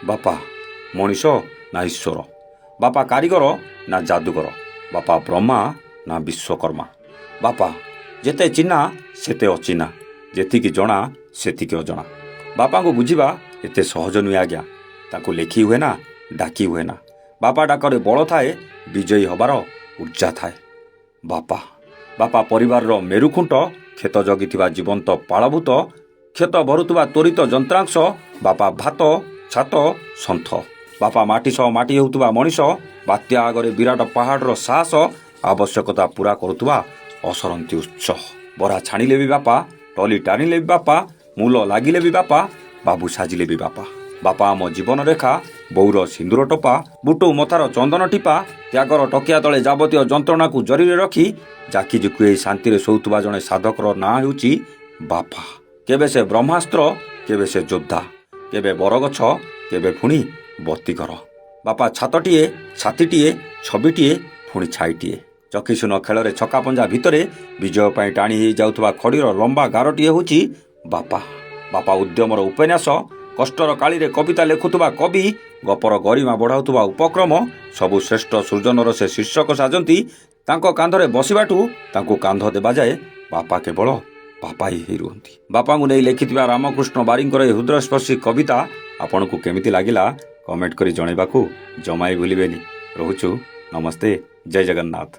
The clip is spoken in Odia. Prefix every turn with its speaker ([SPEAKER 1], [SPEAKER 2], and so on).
[SPEAKER 1] ବାପା ମଣିଷ ନା ଈଶ୍ୱର, ବାପା କାରିଗର ନା ଯାଦୁକର, ବାପା ବ୍ରହ୍ମା ନା ବିଶ୍ୱକର୍ମା। ବାପା ଯେତେ ଚିହ୍ନା ସେତେ ଅଚିହ୍ନା, ଯେତିକି ଜଣା ସେତିକି ଅଜଣା। ବାପାଙ୍କୁ ବୁଝିବା ଏତେ ସହଜ ନୁହେଁ ଆଜ୍ଞା। ତାଙ୍କୁ ଲେଖି ହୁଏ ନା, ଡାକି ହୁଏ ନା। ବାପା ଡାକରେ ବଳ ଥାଏ, ବିଜୟୀ ହେବାର ଉର୍ଜା ଥାଏ। ବାପା ବାପା ପରିବାରର ମେରୁଖୁଣ୍ଟ, କ୍ଷେତ ଜଗିଥିବା ଜୀବନ୍ତ ପାଳଭୂତ, କ୍ଷେତ ଭରୁଥିବା ତ୍ୱରିତ ଯନ୍ତ୍ରାଂଶ। ବାପା ଭାତ ଛାତ ସନ୍ଥ, ବାପା ମାଟି ସହ ମାଟି ହେଉଥିବା ମଣିଷ, ବାତ୍ୟା ଆଗରେ ବିରାଟ ପାହାଡ଼ର ସାହସ, ଆବଶ୍ୟକତା ପୁରା କରୁଥିବା ଅସରନ୍ତି ଉତ୍ସ। ବରା ଛାଣିଲେ ବି ବାପା, ଟଲି ଟାଣିଲେ ବି ବାପା, ମୂଲ ଲାଗିଲେ ବି ବାପା, ବାବୁ ସାଜିଲେ ବି ବାପା। ବାପା ଆମ ଜୀବନ ରେଖା, ବୋଉର ସିନ୍ଦୁର ଟୋପା, ବୁଟୁ ମଥାର ଚନ୍ଦନ ଟିପା, ତ୍ୟାଗର ଟକିଆ ତଳେ ଯାବତୀୟ ଯନ୍ତ୍ରଣାକୁ ଜରିରେ ରଖି ଜାକି ଜୁକି ହୋଇ ଶାନ୍ତିରେ ଶୋଉଥିବା ଜଣେ ସାଧକର ନାଁ ହେଉଛି ବାପା। କେବେ ସେ ବ୍ରହ୍ମାସ୍ତ୍ର, କେବେ ସେ ଯୋଦ୍ଧା, କେବେ ବରଗଛ, କେବେ ପୁଣି ବତୀଘର। ବାପା ଛାତଟିଏ, ଛାତିଟିଏ, ଛବିଟିଏ, ପୁଣି ଛାଇଟିଏ। ଚକିଶୂନ ଖେଳରେ ଛକାପଞ୍ଜା ଭିତରେ ବିଜୟ ପାଇଁ ଟାଣି ହେଇଯାଉଥିବା ଖଡ଼ିର ଲମ୍ବା ଗାରଟିଏ ହେଉଛି ବାପା। ବାପା ଉଦ୍ୟମର ଉପନ୍ୟାସ, କଷ୍ଟର କାଳିରେ କବିତା ଲେଖୁଥିବା କବି, ଗପର ଗରିମା ବଢ଼ାଉଥିବା ଉପକ୍ରମ, ସବୁ ଶ୍ରେଷ୍ଠ ସୃଜନର ସେ ଶୀର୍ଷକ ସାଜନ୍ତି। ତାଙ୍କ କାନ୍ଧରେ ବସିବାଠୁ ତାଙ୍କୁ କାନ୍ଧ ଦେବା ଯାଏ ବାପା କେବଳ ବାପା ହିଁ ରୁହନ୍ତି। ବାପାଙ୍କୁ ନେଇ ଲେଖିଥିବା ରାମକୃଷ୍ଣ ବାରିଙ୍କର ଏହି ହୃଦୟସ୍ପର୍ଶୀ କବିତା ଆପଣଙ୍କୁ କେମିତି ଲାଗିଲା କମେଣ୍ଟ କରି ଜଣାଇବାକୁ ଜମାଇ ଭୁଲିବେନି। ରହୁଛୁ, ନମସ୍ତେ, ଜୟ ଜଗନ୍ନାଥ।